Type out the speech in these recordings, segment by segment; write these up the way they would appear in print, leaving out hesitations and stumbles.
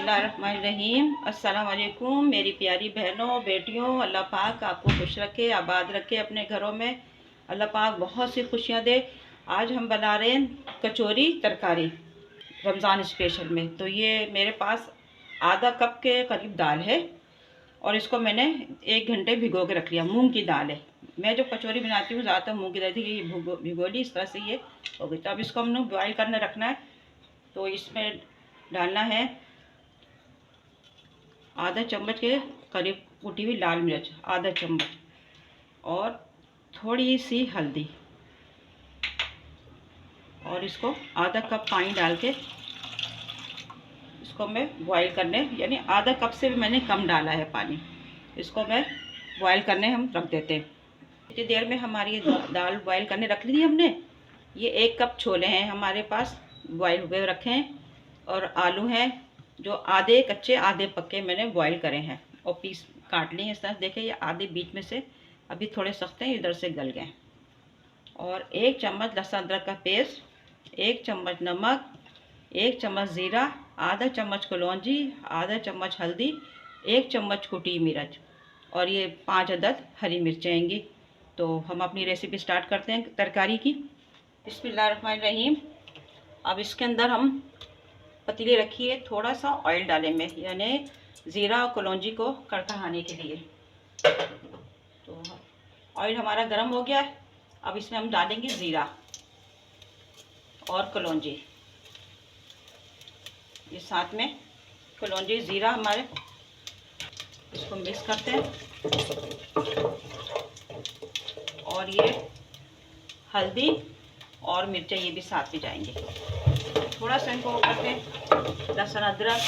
बिस्मिल्लाहिर्रहमानिर्रहीम। अस्सलाम वालेकुम मेरी प्यारी बहनों बेटियों। अल्लाह पाक आपको खुश रखे, आबाद रखे अपने घरों में। अल्लाह पाक बहुत सी खुशियाँ दे। आज हम बना रहे हैं कचौरी तरकारी रमज़ान स्पेशल में। तो ये मेरे पास आधा कप के करीब दाल है और इसको मैंने 1 घंटे भिगो के रख लिया। मूंग की दाल है। मैं जो कचौरी बनाती हूँ ज़्यादातर मूंग की दाल थी, ये भिगो ली, इस तरह से ये हो गई। तो अब इसको हमने बॉयल करने रखना है। तो इसमें डालना है आधा चम्मच के करीब कुटी हुई लाल मिर्च, आधा चम्मच, और थोड़ी सी हल्दी, और इसको आधा कप पानी डाल के इसको मैं बॉईल करने, यानी आधा कप से भी मैंने कम डाला है पानी। इसको मैं बॉईल करने हम रख देते हैं। इतनी देर में हमारी दाल बॉईल करने रख ली थी हमने। ये 1 कप छोले हैं हमारे पास, बॉईल हुए रखे हैं, और आलू हैं जो आधे कच्चे आधे पक्के मैंने बॉईल करे हैं और पीस काट लिए हैं इस तरह। देखिए ये आधे बीच में से अभी थोड़े सख्त हैं, इधर से गल गए। और 1 चम्मच लहसुन अदरक का पेस्ट, 1 चम्मच नमक, 1 चम्मच ज़ीरा, आधा चम्मच कलौंजी, आधा चम्मच हल्दी, 1 चम्मच कुटी मिर्च, और ये 5 अदद हरी मिर्चें आएंगी। तो हम अपनी रेसिपी स्टार्ट करते हैं तरकारी की। बिस्मिल्लाहिर्रहमानिर्रहीम। अब इसके अंदर हम पतीली रखी है, थोड़ा सा ऑयल डालेंगे, यानी ज़ीरा और कलौंजी को कड़कड़ाने के लिए। तो ऑयल हमारा गर्म हो गया है। अब इसमें हम डालेंगे ज़ीरा और कलौंजी, ये साथ में कलौंजी ज़ीरा हमारे, इसको मिक्स करते हैं। और ये हल्दी और मिर्चें ये भी साथ में जाएंगे। थोड़ा सा इनको करते हैं, लहसुन अदरक,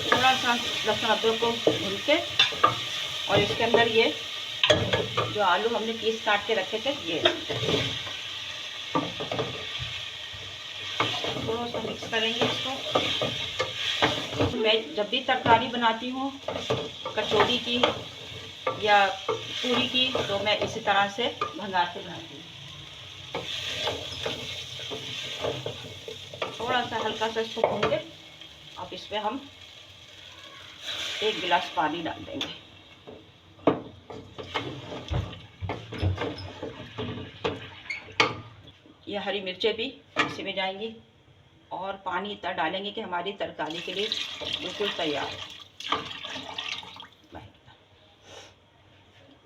थोड़ा सा लहसुन अदरक को भून के, और इसके अंदर ये जो आलू हमने पीस काट के रखे थे ये थोड़ा सा मिक्स करेंगे इसको। मैं जब भी तरकारी बनाती हूँ कचौड़ी की या पूरी की, तो मैं इसी तरह से भंगा के बनाती हूँ। थोड़ा सा हल्का सा इसको भून के अब इसमें हम 1 गिलास पानी डाल देंगे। ये हरी मिर्चें भी इसी में जाएंगी, और पानी इतना डालेंगे कि हमारी तरकारी के लिए बिल्कुल तैयार है।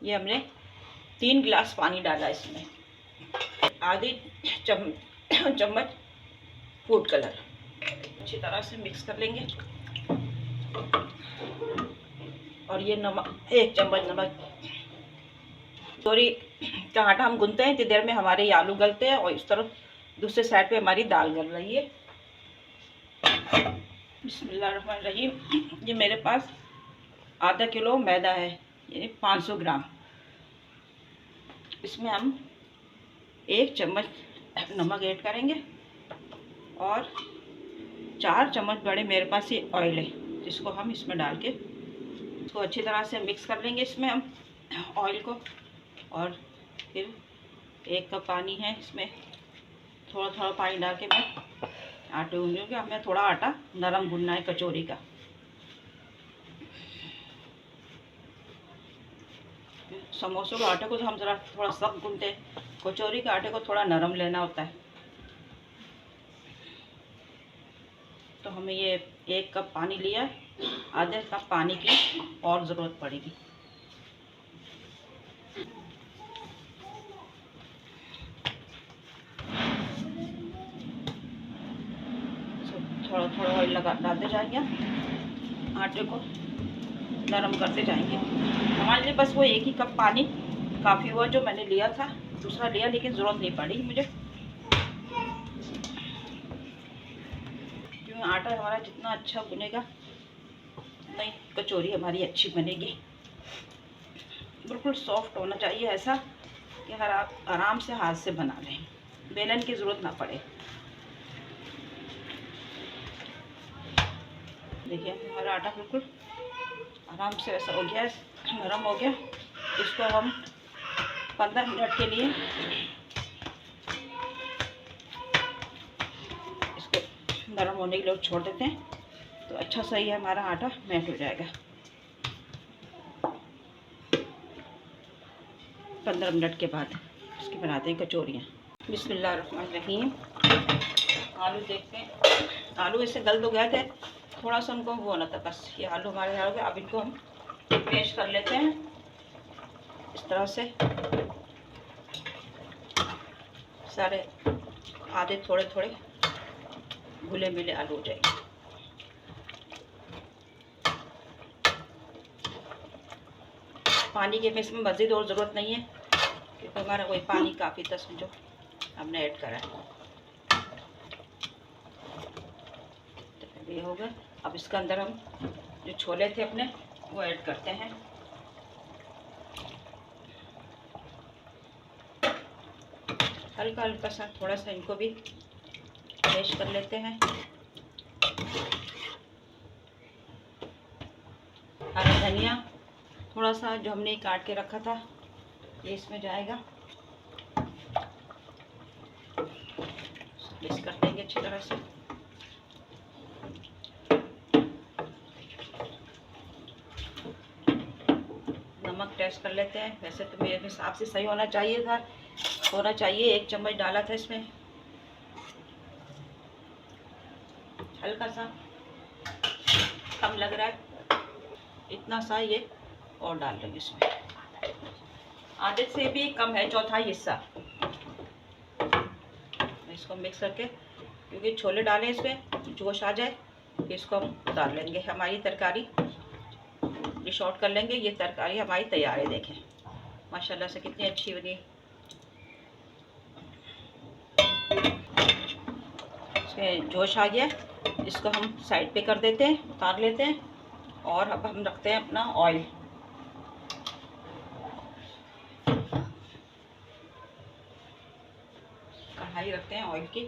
ये हमने 3 गिलास पानी डाला इसमें, आधी चम्मच फूड कलर, अच्छी तरह से मिक्स कर लेंगे। और ये नमक, 1 चम्मच नमक। कचौरी का आटा हम गूंथते हैं, इतनी देर में हमारे ये आलू गलते हैं और इस तरफ दूसरे साइड पे हमारी दाल गल रही है। बिस्मिल्लाहिर्रहमानिर्रहीम। ये मेरे पास आधा किलो मैदा है, यानी 500 ग्राम। इसमें हम 1 चम्मच नमक ऐड करेंगे, और 4 चम्मच बड़े मेरे पास ये ऑयल है, जिसको हम इसमें डाल के इसको अच्छी तरह से मिक्स कर लेंगे इसमें हम ऑयल को। और फिर 1 कप पानी है, इसमें थोड़ा थोड़ा पानी डाल के मैं आटे गूंजूंगी। हमें थोड़ा आटा नरम गूंदना है कचौरी का। समोसों के आटे को तो हम ज़रा थोड़ा सख्त गूंदते हैं, कचौरी के आटे को थोड़ा नरम लेना होता है। तो हमें ये 1 कप पानी लिया है, आधे कप पानी की और ज़रूरत पड़ेगी। थोड़ा थोड़ा ऑयल डालते जाएंगे, आटे को नरम करते जाएंगे। हमारे लिए बस वो 1 ही कप पानी काफ़ी हुआ जो मैंने लिया था, दूसरा लिया लेकिन ज़रूरत नहीं पड़ी मुझे, क्योंकि आटा हमारा जितना अच्छा भुनेगा उतना ही कचौरी हमारी अच्छी बनेगी। बिल्कुल सॉफ्ट होना चाहिए, ऐसा कि हर आप आराम से हाथ से बना लें, बेलन की ज़रूरत ना पड़े। देखिए हमारा आटा बिल्कुल आराम से ऐसा हो गया, नरम हो गया। इसको हम 15 मिनट के लिए नरम होने के लिए छोड़ देते हैं, तो अच्छा सही है, हमारा आटा मैट हो जाएगा। 15 मिनट के बाद इसकी बनाते हैं कचौरियाँ। बिस्मिल्लाहिर्रहमानिर्रहीम। आलू देखते हैं, आलू इससे गल तो गए थे, थोड़ा सा उनको वो होना था बस। ये आलू हमारे तैयार हो गए। अब इनको हम मैश कर लेते हैं इस तरह से। सारे आधे थोड़े थोड़े घुले मिले आलू हो जाएंगे। पानी की में इसमें मज़ीद और ज़रूरत नहीं है, क्योंकि हमारा वही पानी काफ़ी था समझो, हमने ऐड करा है। तो ये हो गया। अब इसके अंदर हम जो छोले थे अपने वो ऐड करते हैं। हल्का हल्का सा थोड़ा सा इनको भी मैश कर लेते हैं। हरा धनिया थोड़ा सा जो हमने काट के रखा था ये इसमें जाएगा। मिक्स कर देंगे अच्छी तरह से। नमक टेस्ट कर लेते हैं। वैसे तो मेरे हिसाब से सही होना चाहिए था, 1 चम्मच डाला था इसमें, हल्का सा कम लग रहा है, इतना सा ये और डाल देंगे इसमें। आधे से भी कम है, चौथाई हिस्सा। इसको मिक्स करके, क्योंकि छोले डालें इसमें जोश आ जाए, फिर इसको हम उतार लेंगे। हमारी तरकारी डिश आउट कर लेंगे। ये तरकारी हमारी तैयार है, देखें माशाल्लाह से कितनी अच्छी बनी। इसमें जोश आ गया, इसको हम साइड पे कर देते हैं, उतार लेते हैं। और अब हम रखते हैं अपना ऑयल। कढ़ाई रखते हैं ऑयल की।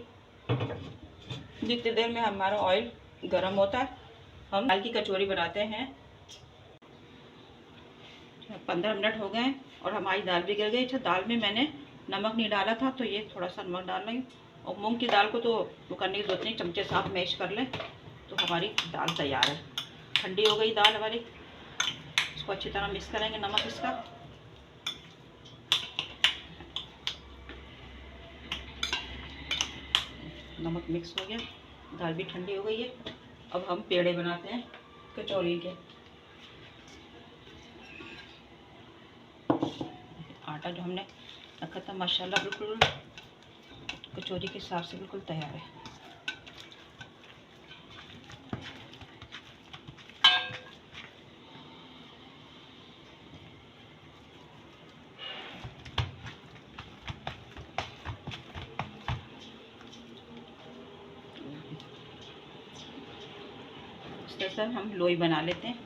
जितनी देर में हमारा ऑयल गर्म होता है हम दाल की कचौरी बनाते हैं। 15 मिनट हो गए और हमारी दाल भी गिर गई। अच्छा, दाल में मैंने नमक नहीं डाला था, तो ये थोड़ा सा नमक डाल रही हूँ। और मूंग की दाल को तो वो करने की जरूरत नहीं, चमचे से आप मैश कर लें तो हमारी दाल तैयार है। ठंडी हो गई दाल हमारी, इसको अच्छी तरह मिक्स करेंगे। नमक इसका नमक मिक्स हो गया, दाल भी ठंडी हो गई है। अब हम पेड़े बनाते हैं कचौरी के। आटा जो हमने रखा था माशाल्लाह बिल्कुल कचौरी के हिसाब से बिल्कुल तैयार है। इस तरह से हम लोई बना लेते हैं।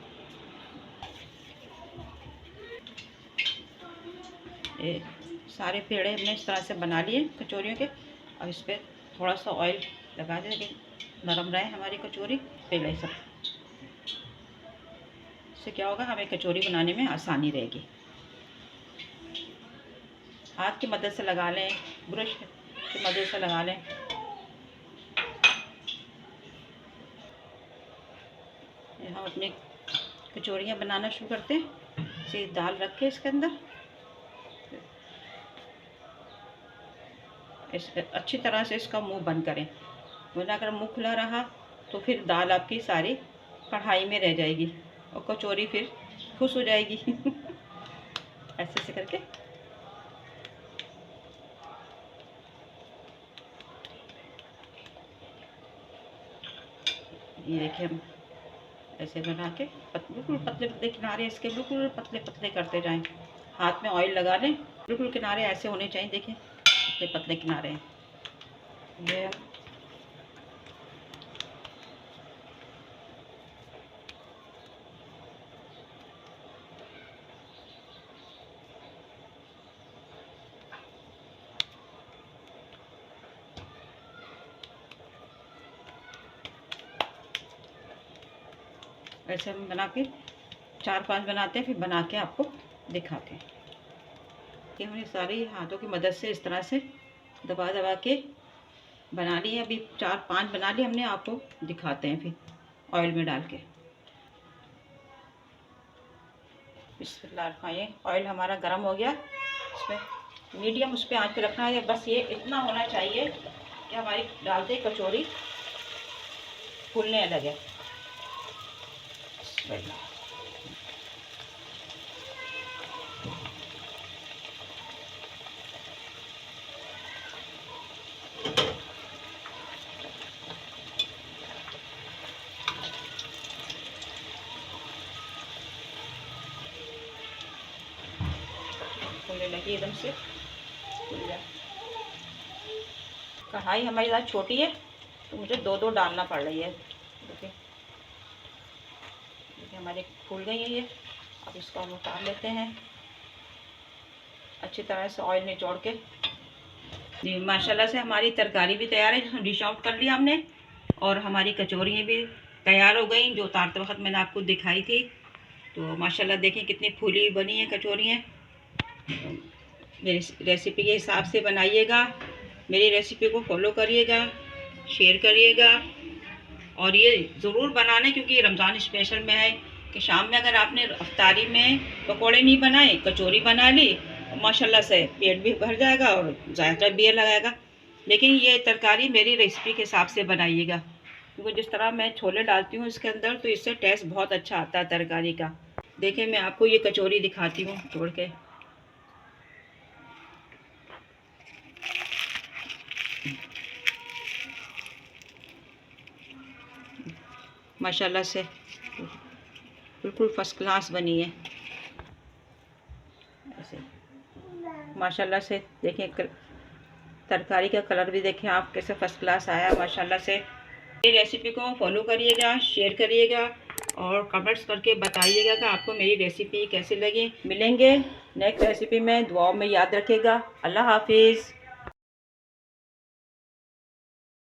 ये सारे पेड़े हमने इस तरह से बना लिए कचौरियों के। अब इस पर थोड़ा सा ऑयल लगा दें, लेकिन नरम रहे हमारी कचौरी। पेड़े सब इससे क्या होगा, हमें कचौरी बनाने में आसानी रहेगी। हाथ की मदद से लगा लें, ब्रश की मदद से लगा लें। हम अपनी कचौरियाँ बनाना शुरू करते हैं। सीधी दाल रख के इसके अंदर अच्छी तरह से इसका मुंह बंद करें, वरना अगर मुंह खुला रहा तो फिर दाल आपकी सारी कढ़ाई में रह जाएगी और कचौरी फिर खुश हो जाएगी। ऐसे से करके ये देखिए, हम ऐसे बना के बिल्कुल पतले पतले किनारे इसके बिल्कुल पतले पतले करते जाएं। हाथ में ऑयल लगा लें, बिल्कुल किनारे ऐसे होने चाहिए। देखिए पतले पतले किनारे हैं ये। ऐसे हम बना के 4-5 बनाते हैं, फिर बना के आपको दिखाते हैं कि हमने सारी हाथों की मदद से इस तरह से दबा दबा के बना ली है, अभी 4-5 बना ली हमने, आपको दिखाते हैं फिर ऑयल में डाल के। बिस्मिल्लाह, ऑयल हमारा गर्म हो गया। इसमें मीडियम उस पर आँच पे रखना है, बस ये इतना होना चाहिए कि हमारी डालते कचौरी फूलने लगे। फूलने लगी एकदम से, फूल जाए। कढ़ाई हमारी ज़्यादा छोटी है तो मुझे 2-2 डालना पड़ रही है। देखिए देखिए हमारी फूल गई है ये। अब इसको हम उतार लेते हैं अच्छी तरह से ऑयल निचोड़ के। जी माशाल्लाह से हमारी तरकारी भी तैयार है, जिसमें डिश आउट कर लिया हमने, और हमारी कचौरियाँ भी तैयार हो गई जो उतारते वक्त मैंने आपको दिखाई थी। तो माशाल्लाह देखें कितनी फूली बनी है कचौरियाँ। मेरी रेसिपी के हिसाब से बनाइएगा, मेरी रेसिपी को फॉलो करिएगा, शेयर करिएगा, और ये ज़रूर बनाने, क्योंकि रमज़ान स्पेशल में है कि शाम में अगर आपने अफ्तारी में पकोड़े नहीं बनाए, कचौरी बना ली, माशाल्लाह से पेट भी भर जाएगा और जायका भी लगाएगा। लेकिन ये तरकारी मेरी रेसिपी के हिसाब से बनाइएगा, क्योंकि जिस तरह मैं छोले डालती हूँ इसके अंदर तो इससे टेस्ट बहुत अच्छा आता है तरकारी का। देखिए मैं आपको ये कचौरी दिखाती हूँ तोड़ के। माशाल्लाह से बिल्कुल फर्स्ट क्लास बनी है ऐसे। माशाल्लाह से देखें तरकारी का कलर भी देखें आप कैसे फर्स्ट क्लास आया माशाल्लाह से। ये रेसिपी को फॉलो करिएगा, शेयर करिएगा और कमेंट्स करके बताइएगा कि आपको मेरी रेसिपी कैसी लगी। मिलेंगे नेक्स्ट रेसिपी में, दुआओं में याद रखिएगा। अल्लाह हाफिज़।